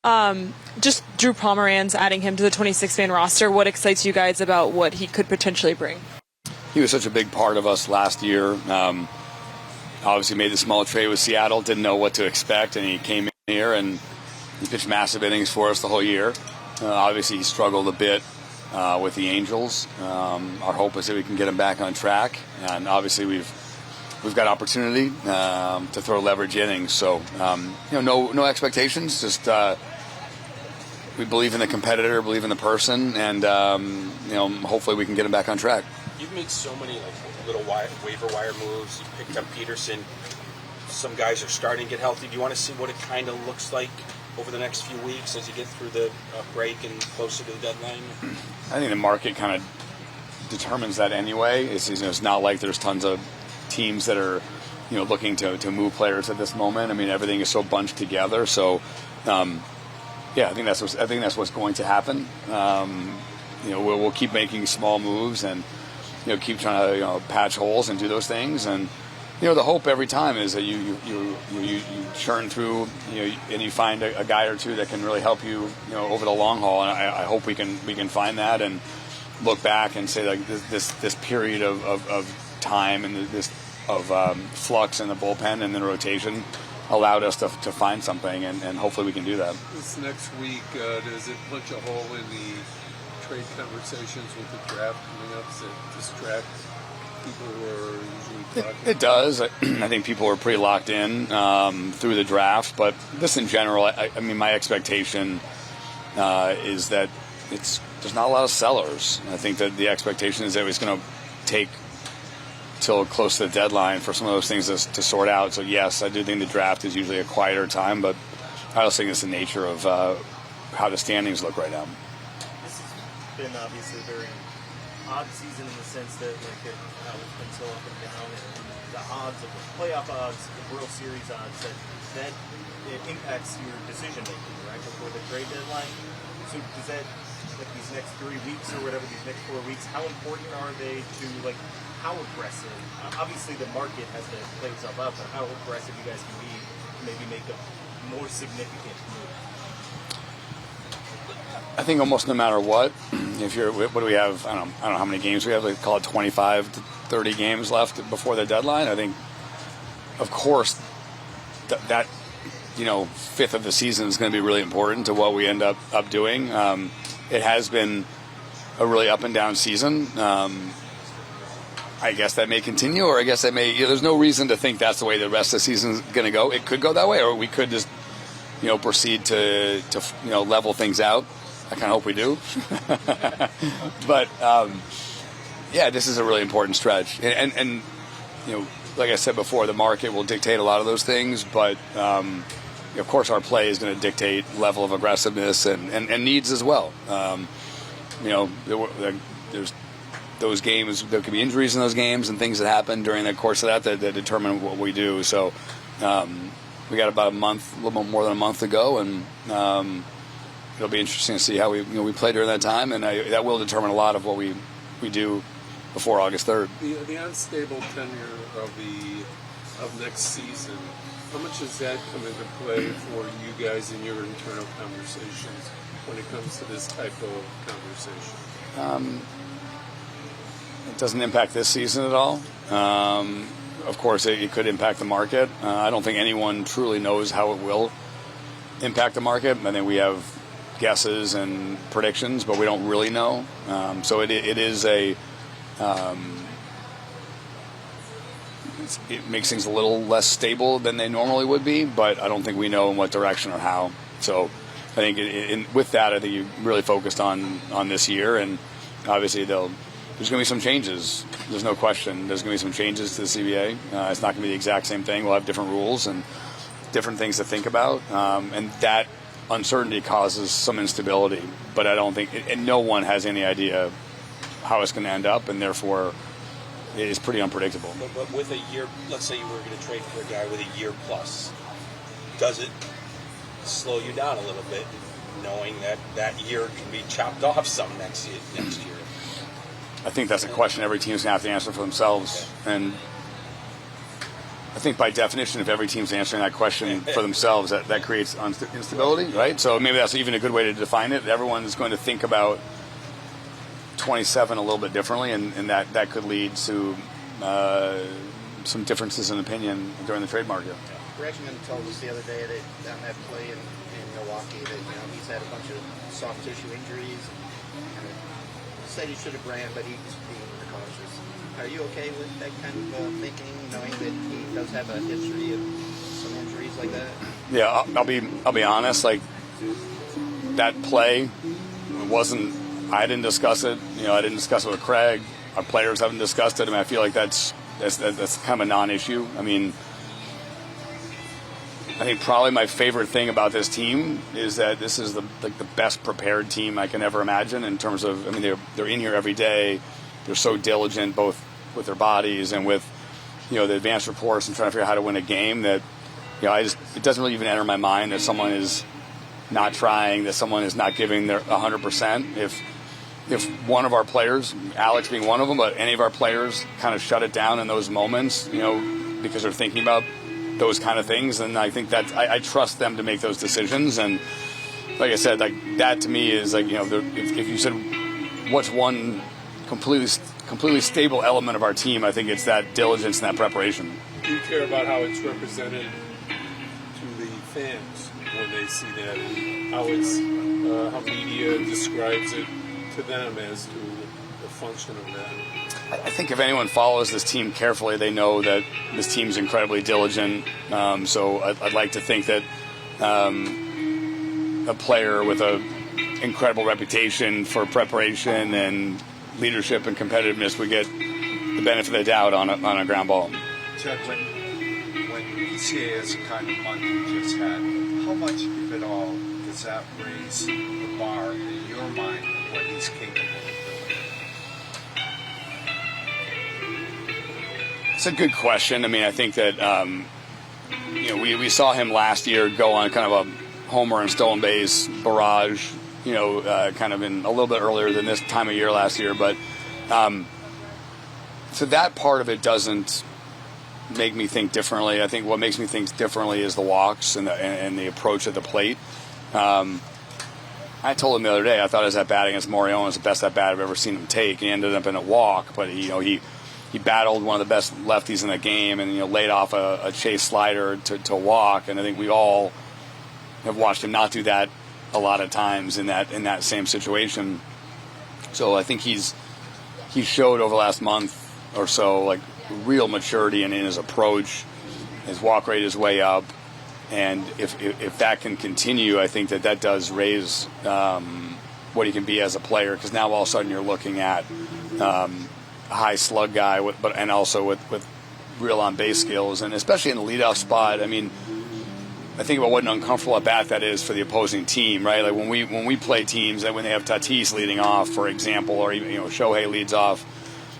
Just Drew Pomeranz, adding him to the 26-man roster, what excites you guys about what he could potentially bring? He was such a big part of us last year. Obviously made the small trade with Seattle, didn't know what to expect, and he came in here and he pitched massive innings for us the whole year. Obviously he struggled a bit with the Angels. Our hope is that we can get him back on track, and obviously we've got opportunity to throw leverage innings. So no expectations, just we believe in the competitor, believe in the person, and hopefully we can get him back on track. You've made so many little waiver wire moves. You picked up Peterson. Some guys are starting to get healthy. Do you want to see what it kind of looks like over the next few weeks as you get through the break and closer to the deadline? I think the market kind of determines that anyway. It's not like there's tons of teams that are looking to move players at this moment. I mean, everything is so bunched together. So I think that's what's going to happen. We'll keep making small moves and keep trying to patch holes and do those things. And the hope every time is that you churn through and you find a guy or two that can really help you over the long haul. And I hope we can find that and look back and say like this period of time and this of flux in the bullpen and then rotation allowed us to find something, and hopefully we can do that. This next week, does it punch a hole in the trade conversations with the draft coming up? Does it distract people who are usually talking? It does. I think people are pretty locked in through the draft, but this in general, I mean, my expectation is that there's not a lot of sellers. I think that the expectation is that it's going to take till close to the deadline for some of those things to sort out. So yes, I do think the draft is usually a quieter time, but I also think it's the nature of how the standings look right now. This has been obviously a very odd season in the sense that it's been so up and down, and the odds of the playoff odds, the World Series odds, that it impacts your decision making right before the trade deadline. So does that, these next 3 weeks or whatever, these next 4 weeks, how important are they to how aggressive? Obviously, the market has to play itself out, but how aggressive you guys can be to maybe make a more significant move? I think almost no matter what, what do we have? I don't know how many games we have. Call it 25 to 30 games left before the deadline. I think, of course, that fifth of the season is going to be really important to what we end up doing. It has been a really up and down season. I guess that may continue, or I guess that may. There's no reason to think that's the way the rest of the season is going to go. It could go that way, or we could just, proceed to level things out. I kind of hope we do. But this is a really important stretch, and like I said before, the market will dictate a lot of those things, but of course our play is going to dictate level of aggressiveness and needs as well. There's those games, there could be injuries in those games and things that happen during the course of that determine what we do. So we got about a little more than a month to go, and it'll be interesting to see how we play during that time, and that will determine a lot of what we do before August 3rd. The unstable tenure of next season, how much does that come into play for you guys in your internal conversations when it comes to this type of conversation? It doesn't impact this season at all. Of course, it could impact the market. I don't think anyone truly knows how it will impact the market. I think we have guesses and predictions, but we don't really know. So it is it makes things a little less stable than they normally would be, but I don't think we know in what direction or how. So I think with that, I think you really focused on this year, and obviously there's going to be some changes. There's no question. There's going to be some changes to the CBA. It's not going to be the exact same thing. We'll have different rules and different things to think about, and that uncertainty causes some instability. But I don't think, and no one has any idea how it's going to end up, and therefore it is pretty unpredictable. But with a year, let's say you were going to trade for a guy with a year plus, does it slow you down a little bit, knowing that year can be chopped off some next year? I think that's a question every team's going to have to answer for themselves. Okay. And I think by definition, if every team's answering that question for themselves, that creates instability, right? So maybe that's even a good way to define it. Everyone's going to think about 27 a little bit differently, and that could lead to some differences in opinion during the trade market. Regiman told us the other day that down that play in Milwaukee that he's had a bunch of soft tissue injuries. And said he should have ran, but he's being precautious. Are you okay with that kind of thinking, knowing that he does have a history of some injuries like that? Yeah, I'll be honest. Like that play wasn't. I didn't discuss it. I didn't discuss it with Craig. Our players haven't discussed it. I mean, I feel like that's kind of a non-issue. I mean, I think probably my favorite thing about this team is that this is the best prepared team I can ever imagine in terms of. I mean, they're in here every day. They're so diligent, both with their bodies and with the advanced reports and trying to figure out how to win a game. That it doesn't really even enter my mind that someone is not trying, that someone is not giving their 100%. If one of our players, Alex being one of them, but any of our players kind of shut it down in those moments, because they're thinking about those kind of things, and I think that I trust them to make those decisions. And like I said, like that to me is like if you said what's one completely stable element of our team, I think it's that diligence and that preparation. Do you care about how it's represented to the fans when they see that, and how media describes it to them as to the function of that? I think if anyone follows this team carefully, they know that this team's incredibly diligent. So I'd like to think that a player with an incredible reputation for preparation and leadership and competitiveness would get the benefit of the doubt on a ground ball. Jed, when PCA is the kind of month you just had, how much, if at all, does that raise the bar in your mind of what he's capable of doing? It's a good question. I mean, I think that we saw him last year go on kind of a homer and stolen base barrage. Kind of in a little bit earlier than this time of year last year, but so that part of it doesn't make me think differently. I think what makes me think differently is the walks and the approach at the plate. I told him the other day I thought his at bat against Morion was the best at bat I've ever seen him take. He ended up in a walk, but he battled one of the best lefties in the game and laid off a chase slider to walk. And I think we all have watched him not do that a lot of times in that same situation. So I think he showed over the last month or so like real maturity in his approach. His walk rate is way up, and if that can continue, I think that does raise what he can be as a player. Because now all of a sudden you're looking at a high slug guy, and also with real on base skills, and especially in the leadoff spot. I mean, I think about what an uncomfortable at bat that is for the opposing team, right? Like when we play teams, that when they have Tatis leading off, for example, or even Shohei leads off,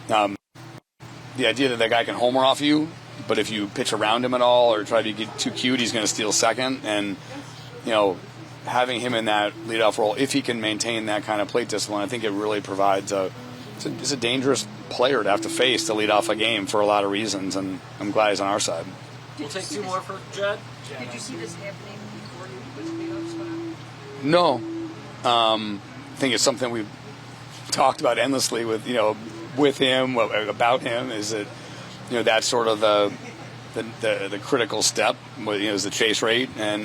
the idea that guy can homer off you, but if you pitch around him at all or try to get too cute, he's going to steal second. And having him in that leadoff role, if he can maintain that kind of plate discipline, I think it really provides it's a dangerous player to have to face to lead off a game for a lot of reasons. And I'm glad he's on our side. We'll take two more for Jed. Did you see this happening before you was the leadoff spot? No. I think it's something we've talked about endlessly with him, about him, is that that's sort of the critical step is the chase rate. And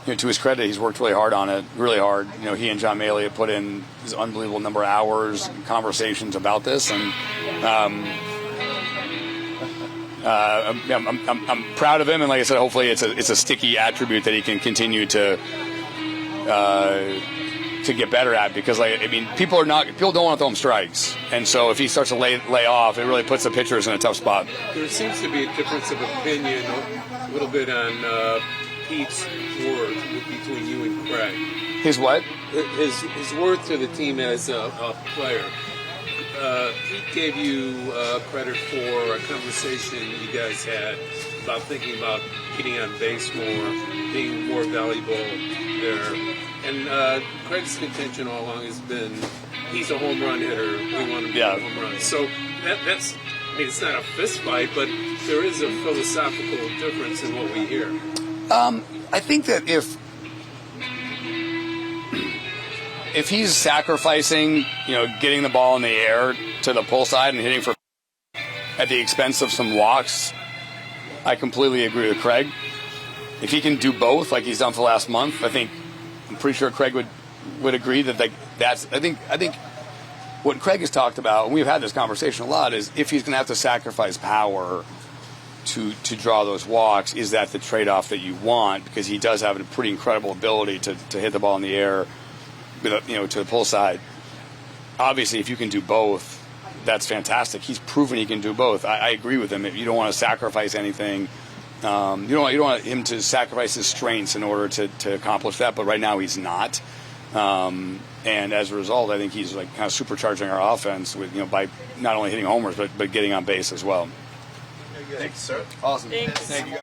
to his credit, he's worked really hard on it, really hard. He and John Maley have put in this unbelievable number of hours and conversations about this, and I'm proud of him, and like I said, hopefully it's a sticky attribute that he can continue to get better at. Because people don't want to throw him strikes, and so if he starts to lay off, it really puts the pitchers in a tough spot. There seems to be a difference of opinion a little bit on Pete's worth between you and Craig. His what? His worth to the team as a player. Pete gave you credit for a conversation you guys had about thinking about getting on base more, being more valuable there. And Craig's contention all along has been he's a home run hitter. We want him to be a home run. So that's mean, it's not a fist fight, but there is a philosophical difference in what we hear. I think that if he's sacrificing, getting the ball in the air to the pull side and hitting for at the expense of some walks, I completely agree with Craig. If he can do both, like he's done for the last month, I'm pretty sure Craig would agree that that's. I think what Craig has talked about, and we've had this conversation a lot, is if he's going to have to sacrifice power to draw those walks, is that the trade-off that you want? Because he does have a pretty incredible ability to hit the ball in the air, to the pull side. Obviously, if you can do both, that's fantastic. He's proven he can do both. I agree with him. If you don't want to sacrifice anything, you don't want him to sacrifice his strengths in order to accomplish that. But right now he's not. And as a result, I think he's like kind of supercharging our offense with by not only hitting homers but getting on base as well. Thanks, sir. Awesome. Thanks. Thank you.